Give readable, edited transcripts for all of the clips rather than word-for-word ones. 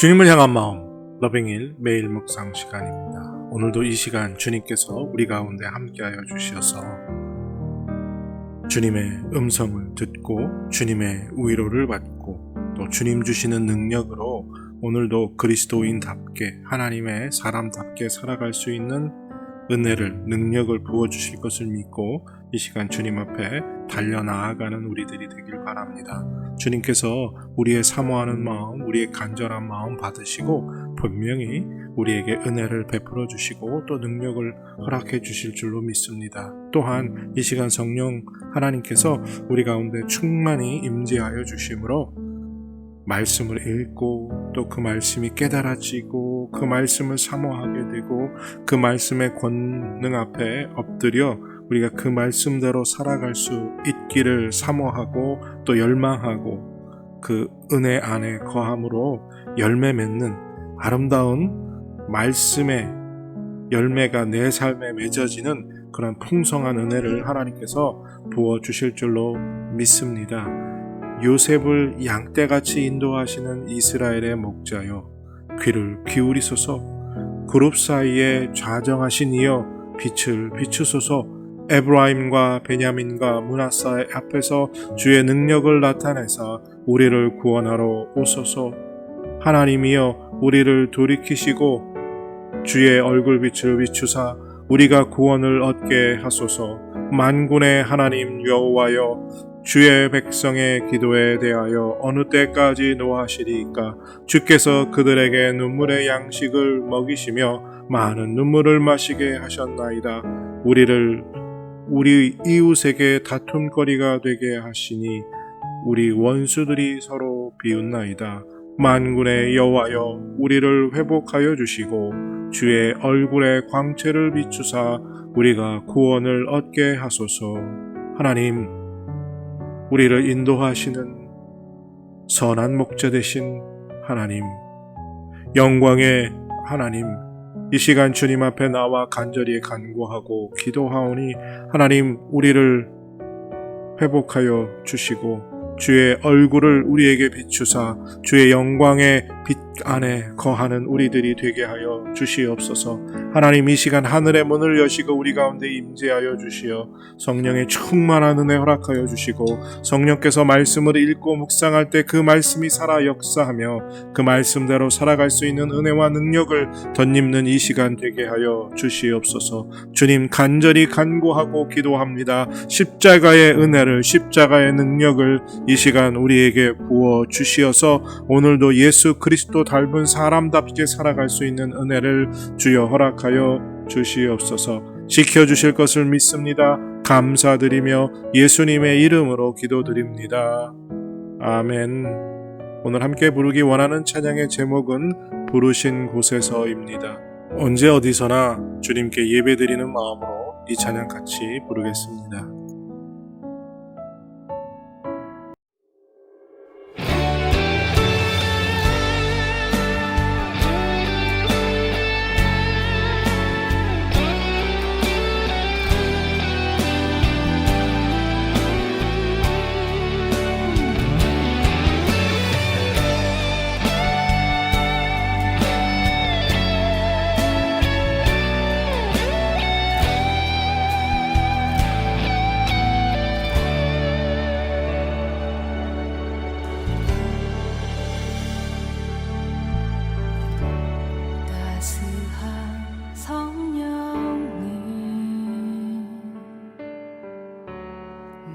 주님을 향한 마음, 러빙일 매일 묵상 시간입니다. 오늘도 이 시간 주님께서 우리 가운데 함께하여 주시어서 주님의 음성을 듣고 주님의 위로를 받고 또 주님 주시는 능력으로 오늘도 그리스도인답게 하나님의 사람답게 살아갈 수 있는 은혜를, 능력을 부어주실 것을 믿고 이 시간 주님 앞에 달려나아가는 우리들이 되길 바랍니다. 주님께서 우리의 사모하는 마음, 우리의 간절한 마음 받으시고 분명히 우리에게 은혜를 베풀어 주시고 또 능력을 허락해 주실 줄로 믿습니다. 또한 이 시간 성령 하나님께서 우리 가운데 충만히 임재하여 주심으로 말씀을 읽고 또 그 말씀이 깨달아지고 그 말씀을 사모하게 되고 그 말씀의 권능 앞에 엎드려 우리가 그 말씀대로 살아갈 수 있기를 사모하고 또 열망하고 그 은혜 안에 거함으로 열매 맺는 아름다운 말씀의 열매가 내 삶에 맺어지는 그런 풍성한 은혜를 하나님께서 부어주실 줄로 믿습니다. 요셉을 양떼같이 인도하시는 이스라엘의 목자여 귀를 기울이소서. 그룹 사이에 좌정하신 이여 빛을 비추소서. 에브라임과 베냐민과 므낫사의 앞에서 주의 능력을 나타내사 우리를 구원하러 오소서. 하나님이여 우리를 돌이키시고 주의 얼굴빛을 비추사 우리가 구원을 얻게 하소서. 만군의 하나님 여호와여 주의 백성의 기도에 대하여 어느 때까지 노하시리이까. 주께서 그들에게 눈물의 양식을 먹이시며 많은 눈물을 마시게 하셨나이다. 우리를 우리 이웃에게 다툼거리가 되게 하시니 우리 원수들이 서로 비웃나이다. 만군의 여호와여 우리를 회복하여 주시고 주의 얼굴에 광채를 비추사 우리가 구원을 얻게 하소서. 하나님, 우리를 인도하시는 선한 목자 되신 하나님, 영광의 하나님, 이 시간 주님 앞에 나와 간절히 간구하고 기도하오니 하나님 우리를 회복하여 주시고 주의 얼굴을 우리에게 비추사 주의 영광의 빛 안에 거하는 우리들이 되게 하여 주시옵소서. 하나님 이 시간 하늘의 문을 여시고 우리 가운데 임재하여 주시어 성령의 충만한 은혜 허락하여 주시고 성령께서 말씀을 읽고 묵상할 때 그 말씀이 살아 역사하며 그 말씀대로 살아갈 수 있는 은혜와 능력을 덧입는 이 시간 되게 하여 주시옵소서. 주님 간절히 간구하고 기도합니다. 십자가의 은혜를, 십자가의 능력을 이 시간 우리에게 부어 주시어서 오늘도 예수 그리스도 닮은 사람답게 살아갈 수 있는 은혜를 주여 허락하여 주시옵소서. 지켜주실 것을 믿습니다. 감사드리며 예수님의 이름으로 기도드립니다. 아멘. 오늘 함께 부르기 원하는 찬양의 제목은 부르신 곳에서입니다. 언제 어디서나 주님께 예배드리는 마음으로 이 찬양 같이 부르겠습니다.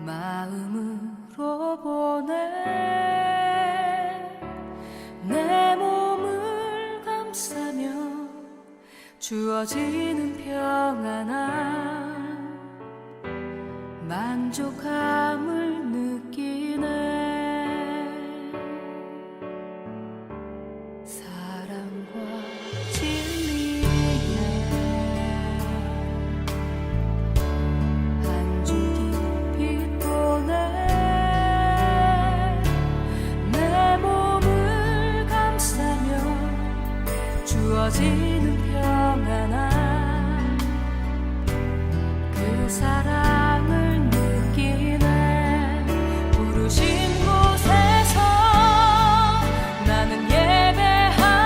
마음으로 보내 내 몸을 감싸며 주어지는 평안함 만족함을 느끼네. 사랑과 진리에 한 줄기 빛 보내 내 몸을 감싸며 주어지는 평안함 그 사랑을 느끼네. 부르신 곳에서 나는 예배하리.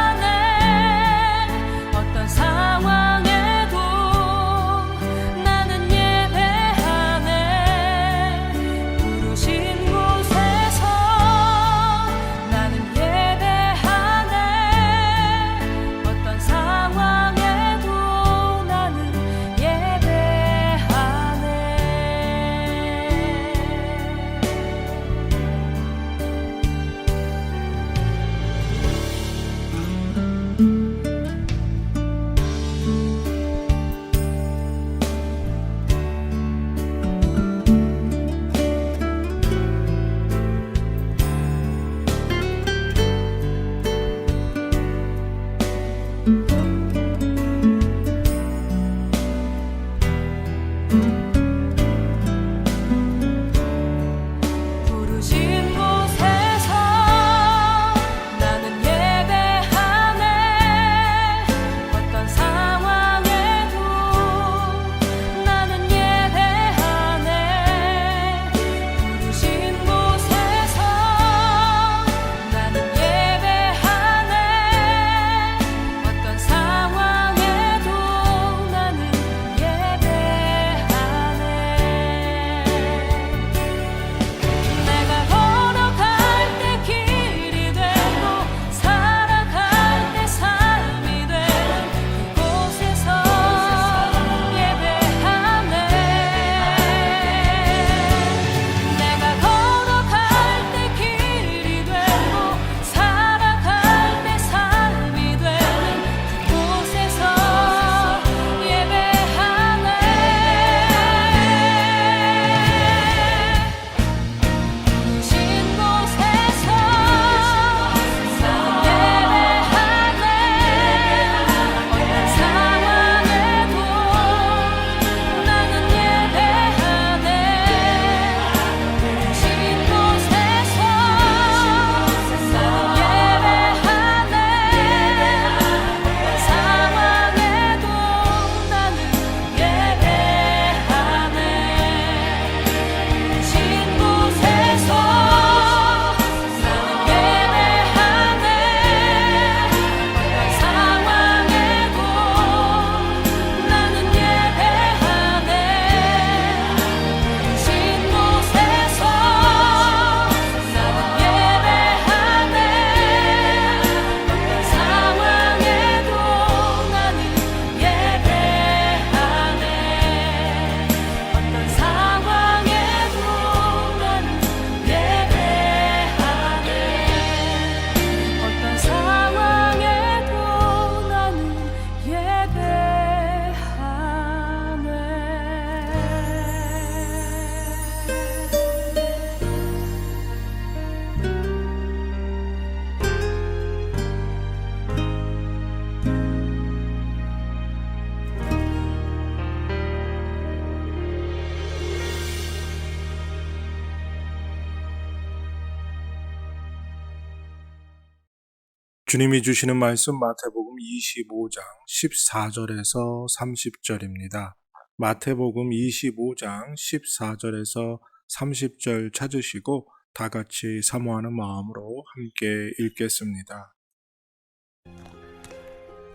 주님이 주시는 말씀 마태복음 25장 14절에서 30절입니다. 마태복음 25장 14절에서 30절 찾으시고 다 같이 사모하는 마음으로 함께 읽겠습니다.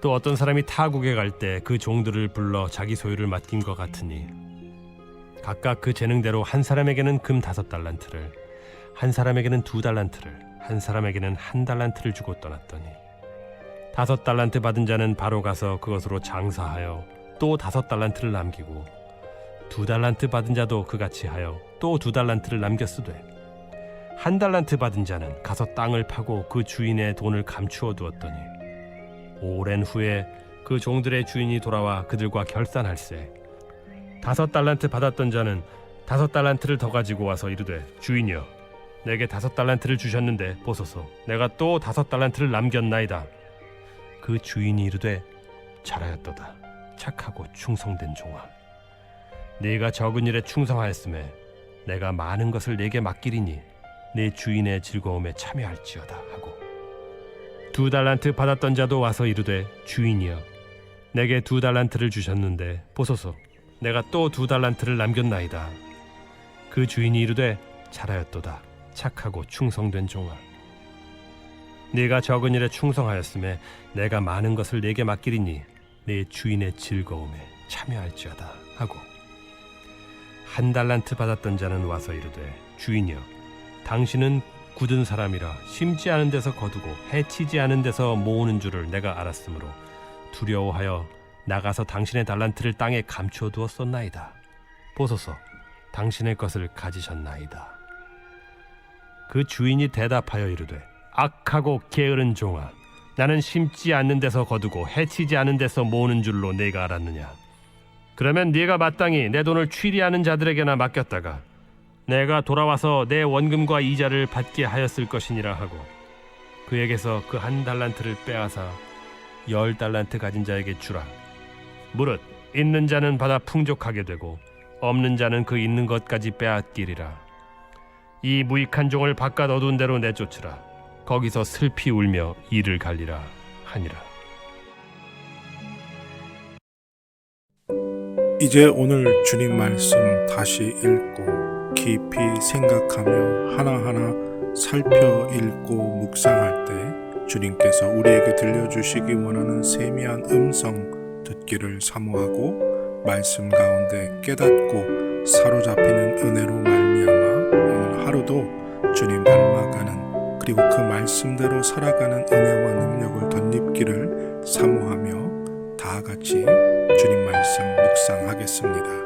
또 어떤 사람이 타국에 갈 때 그 종들을 불러 자기 소유를 맡긴 것 같으니 각각 그 재능대로 한 사람에게는 금 5달란트를, 한 사람에게는 2달란트를, 한 사람에게는 1달란트를 주고 떠났더니 5달란트 받은 자는 바로 가서 그것으로 장사하여 또 5달란트를 남기고 2달란트 받은 자도 그같이 하여 또 2달란트를 남겼으되 1달란트 받은 자는 가서 땅을 파고 그 주인의 돈을 감추어 두었더니 오랜 후에 그 종들의 주인이 돌아와 그들과 결산할세 5달란트 받았던 자는 5달란트를 더 가지고 와서 이르되 주인이여 내게 5달란트를 주셨는데 보소서 내가 또 5달란트를 남겼나이다. 그 주인이 이르되 잘하였도다 착하고 충성된 종아 네가 적은 일에 충성하였음에 내가 많은 것을 네게 맡기리니 네 주인의 즐거움에 참여할지어다 하고 2달란트 받았던 자도 와서 이르되 주인이여 내게 2달란트를 주셨는데 보소서 내가 또 2달란트를 남겼나이다. 그 주인이 이르되 잘하였도다 착하고 충성된 종아 네가 적은 일에 충성하였음에 내가 많은 것을 네게 맡기리니 네 주인의 즐거움에 참여할지어다 하고 1달란트 받았던 자는 와서 이르되 주인이여 당신은 굳은 사람이라 심지 않은 데서 거두고 해치지 않은 데서 모으는 줄을 내가 알았으므로 두려워하여 나가서 당신의 달란트를 땅에 감추어 두었었나이다. 보소서 당신의 것을 가지셨나이다. 그 주인이 대답하여 이르되 악하고 게으른 종아 나는 심지 않는 데서 거두고 해치지 않은 데서 모으는 줄로 네가 알았느냐. 그러면 네가 마땅히 내 돈을 취리하는 자들에게나 맡겼다가 내가 돌아와서 내 원금과 이자를 받게 하였을 것이니라 하고 그에게서 그 1달란트를 빼앗아 10달란트 가진 자에게 주라. 무릇 있는 자는 받아 풍족하게 되고 없는 자는 그 있는 것까지 빼앗기리라. 이 무익한 종을 바깥 어두운 데로 내쫓으라. 거기서 슬피 울며 이를 갈리라 하니라. 이제 오늘 주님 말씀 다시 읽고 깊이 생각하며 하나하나 살펴 읽고 묵상할 때 주님께서 우리에게 들려주시기 원하는 세미한 음성 듣기를 사모하고 말씀 가운데 깨닫고 사로잡히는 은혜로 말미암아 오늘 하루도 주님 닮아가는 그리고 그 말씀대로 살아가는 은혜와 능력을 덧입기를 사모하며 다 같이 주님 말씀 묵상하겠습니다.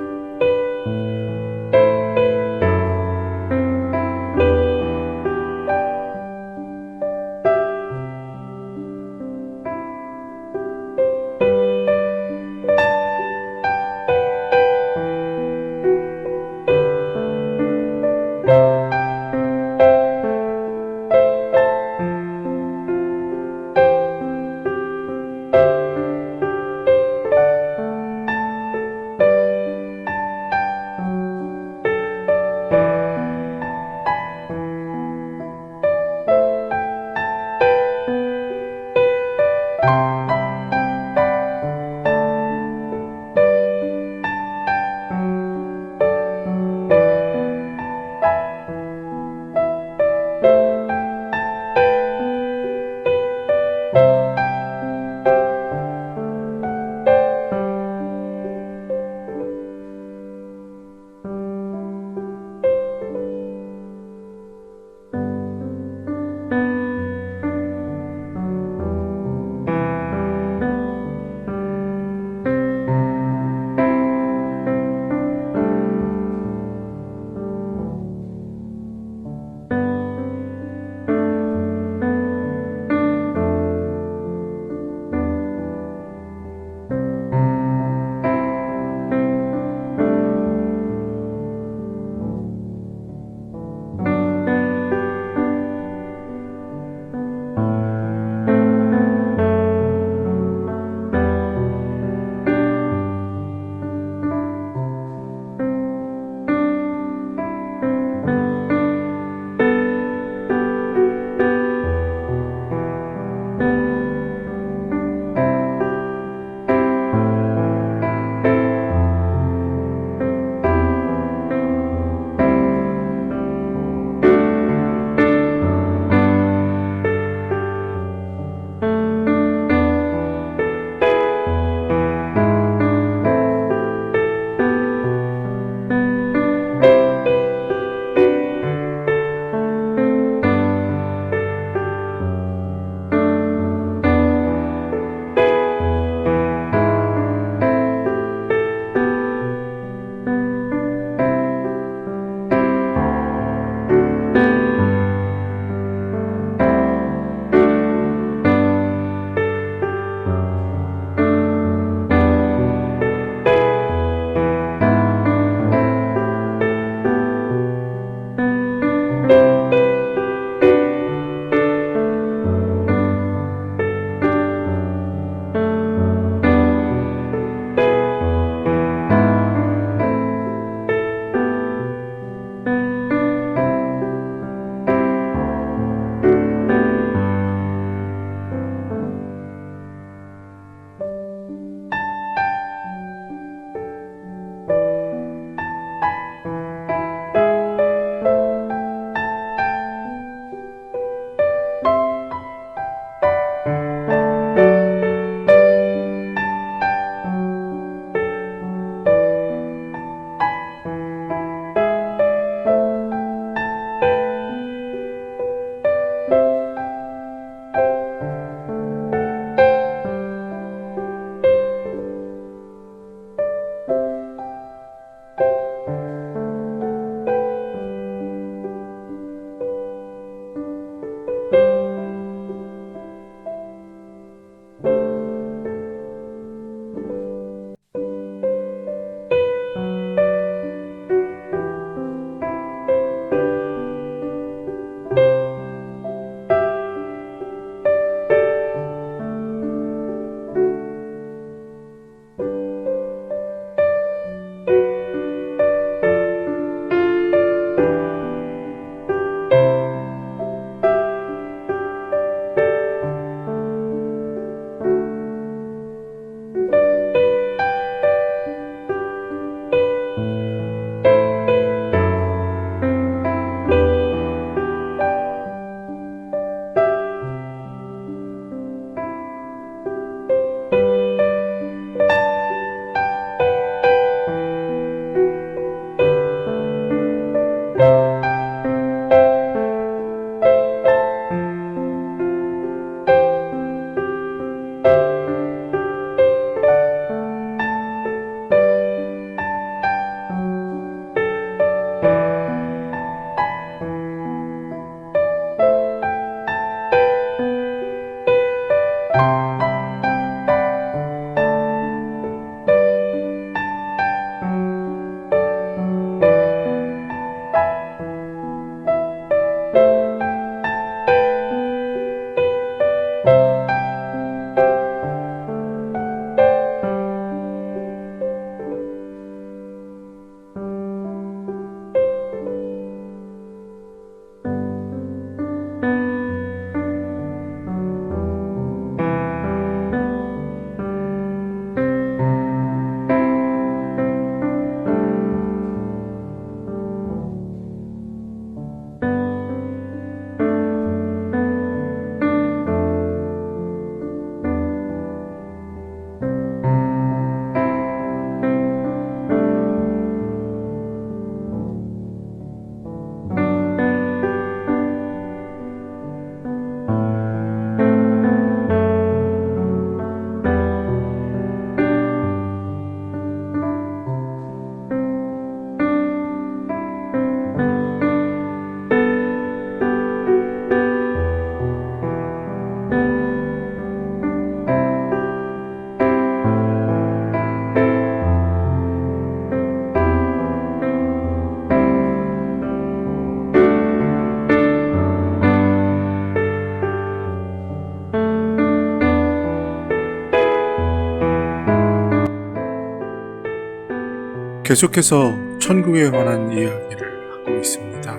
계속해서 천국에 관한 이야기를 하고 있습니다.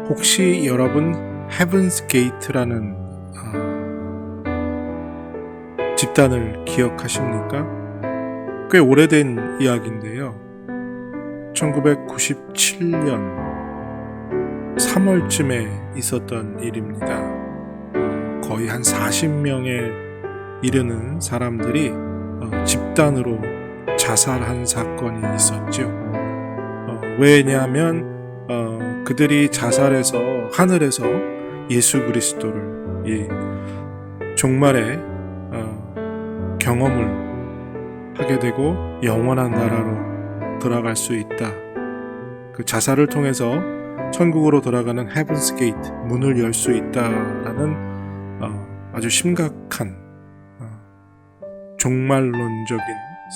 혹시 여러분 헤븐스 게이트라는 집단을 기억하십니까? 꽤 오래된 이야기인데요. 1997년 3월쯤에 있었던 일입니다. 거의 한 40명에 이르는 사람들이 집단으로 자살한 사건이 있었죠. 왜냐하면 그들이 자살해서 하늘에서 예수 그리스도를 종말의 경험을 하게 되고 영원한 나라로 들어갈 수 있다. 그 자살을 통해서 천국으로 들어가는 헤븐스 게이트 문을 열 수 있다라는 아주 심각한 종말론적인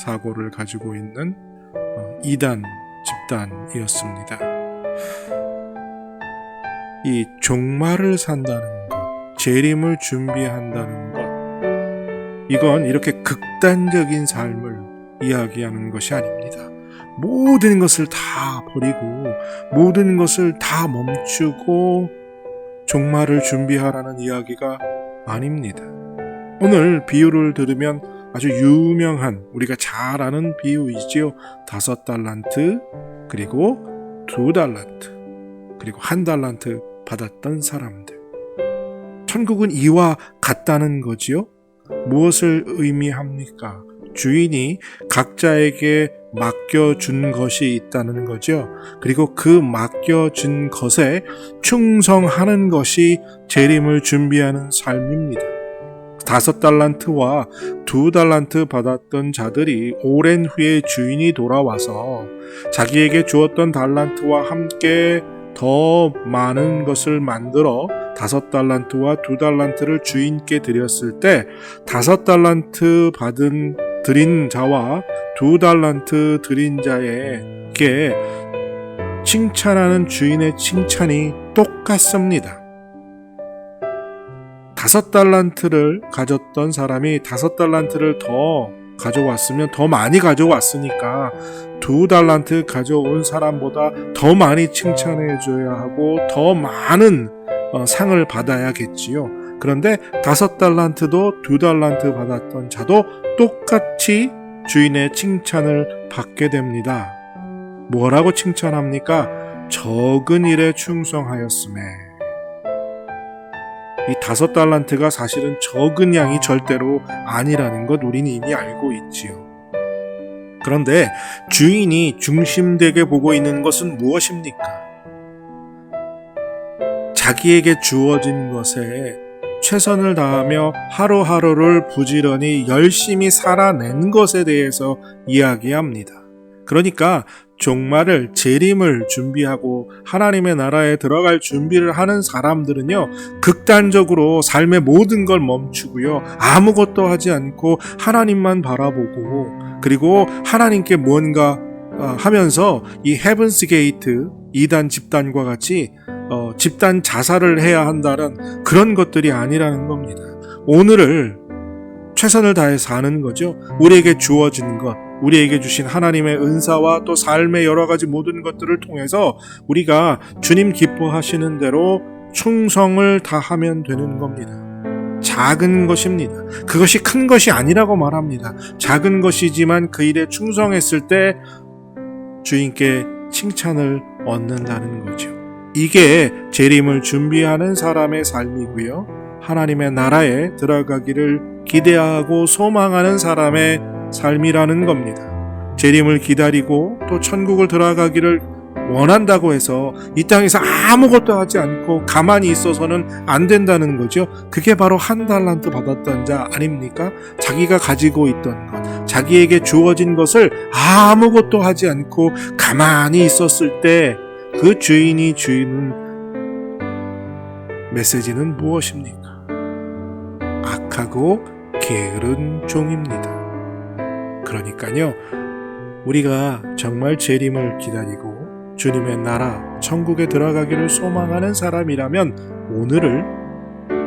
사고를 가지고 있는 이단 집단이었습니다. 이 종말을 산다는 것, 재림을 준비한다는 것, 이건 이렇게 극단적인 삶을 이야기하는 것이 아닙니다. 모든 것을 다 버리고 모든 것을 다 멈추고 종말을 준비하라는 이야기가 아닙니다. 오늘 비유를 들으면 아주 유명한 우리가 잘 아는 비유이지요. 5달란트 그리고 2달란트 그리고 1달란트 받았던 사람들. 천국은 이와 같다는 거지요. 무엇을 의미합니까? 주인이 각자에게 맡겨준 것이 있다는 거죠. 그리고 그 맡겨준 것에 충성하는 것이 재림을 준비하는 삶입니다. 5달란트와 2달란트 받았던 자들이 오랜 후에 주인이 돌아와서 자기에게 주었던 달란트와 함께 더 많은 것을 만들어 5달란트와 2달란트를 주인께 드렸을 때 5달란트 드린 자와 2달란트 드린 자에게 칭찬하는 주인의 칭찬이 똑같습니다. 5달란트를 가졌던 사람이 5달란트를 더 가져왔으면 더 많이 가져왔으니까 2달란트 가져온 사람보다 더 많이 칭찬해 줘야 하고 더 많은 상을 받아야겠지요. 그런데 5달란트도 2달란트 받았던 자도 똑같이 주인의 칭찬을 받게 됩니다. 뭐라고 칭찬합니까? 적은 일에 충성하였음에. 이 5달란트가 사실은 적은 양이 절대로 아니라는 것 우리는 이미 알고 있지요. 그런데 주인이 중심되게 보고 있는 것은 무엇입니까? 자기에게 주어진 것에 최선을 다하며 하루하루를 부지런히 열심히 살아낸 것에 대해서 이야기합니다. 그러니까 종말을 재림을 준비하고 하나님의 나라에 들어갈 준비를 하는 사람들은요, 극단적으로 삶의 모든 걸 멈추고요, 아무것도 하지 않고 하나님만 바라보고 그리고 하나님께 무언가 하면서 이 헤븐스 게이트 이단 집단과 같이 집단 자살을 해야 한다는 그런 것들이 아니라는 겁니다. 오늘을 최선을 다해 사는 거죠. 우리에게 주어진 것, 우리에게 주신 하나님의 은사와 또 삶의 여러 가지 모든 것들을 통해서 우리가 주님 기뻐하시는 대로 충성을 다하면 되는 겁니다. 작은 것입니다. 그것이 큰 것이 아니라고 말합니다. 작은 것이지만 그 일에 충성했을 때 주인께 칭찬을 얻는다는 거죠. 이게 재림을 준비하는 사람의 삶이고요. 하나님의 나라에 들어가기를 기대하고 소망하는 사람의 삶이라는 겁니다. 재림을 기다리고 또 천국을 들어가기를 원한다고 해서 이 땅에서 아무것도 하지 않고 가만히 있어서는 안 된다는 거죠. 그게 바로 1달란트 받았던 자 아닙니까? 자기가 가지고 있던 것, 자기에게 주어진 것을 아무것도 하지 않고 가만히 있었을 때 그 주인이 주는 메시지는 무엇입니까? 악하고 게으른 종입니다. 그러니까요, 우리가 정말 재림을 기다리고 주님의 나라, 천국에 들어가기를 소망하는 사람이라면 오늘을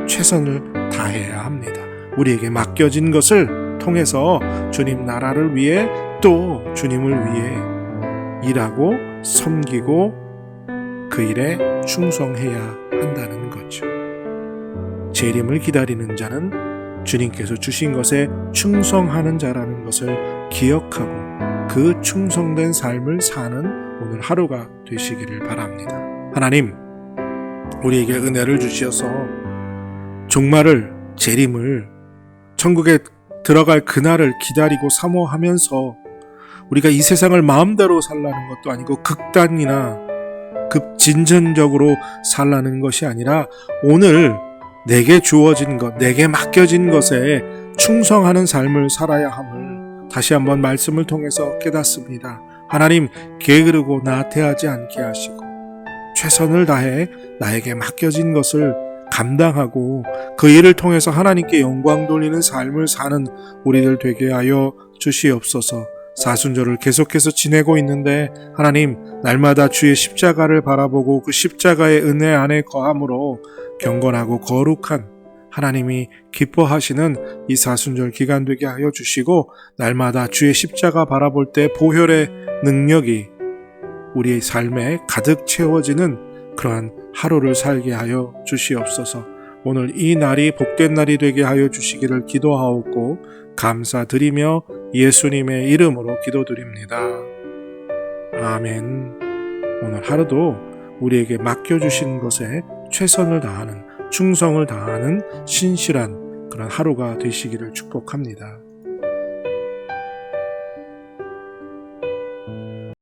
최선을 다해야 합니다. 우리에게 맡겨진 것을 통해서 주님 나라를 위해 또 주님을 위해 일하고 섬기고 그 일에 충성해야 한다는 거죠. 재림을 기다리는 자는 주님께서 주신 것에 충성하는 자라는 것을 기억하고 그 충성된 삶을 사는 오늘 하루가 되시기를 바랍니다. 하나님, 우리에게 은혜를 주시어서 종말을, 재림을, 천국에 들어갈 그날을 기다리고 사모하면서 우리가 이 세상을 마음대로 살라는 것도 아니고 극단이나 급진전적으로 살라는 것이 아니라 오늘 내게 주어진 것, 내게 맡겨진 것에 충성하는 삶을 살아야 함을 다시 한번 말씀을 통해서 깨닫습니다. 하나님, 게으르고 나태하지 않게 하시고 최선을 다해 나에게 맡겨진 것을 감당하고 그 일을 통해서 하나님께 영광 돌리는 삶을 사는 우리들 되게 하여 주시옵소서. 사순절을 계속해서 지내고 있는데 하나님, 날마다 주의 십자가를 바라보고 그 십자가의 은혜 안에 거함으로 경건하고 거룩한 하나님이 기뻐하시는 이 사순절 기간 되게 하여 주시고 날마다 주의 십자가 바라볼 때 보혈의 능력이 우리의 삶에 가득 채워지는 그러한 하루를 살게 하여 주시옵소서. 오늘 이 날이 복된 날이 되게 하여 주시기를 기도하옵고 감사드리며 예수님의 이름으로 기도드립니다. 아멘. 오늘 하루도 우리에게 맡겨주신 것에 최선을 다하는, 충성을 다하는 신실한 그런 하루가 되시기를 축복합니다.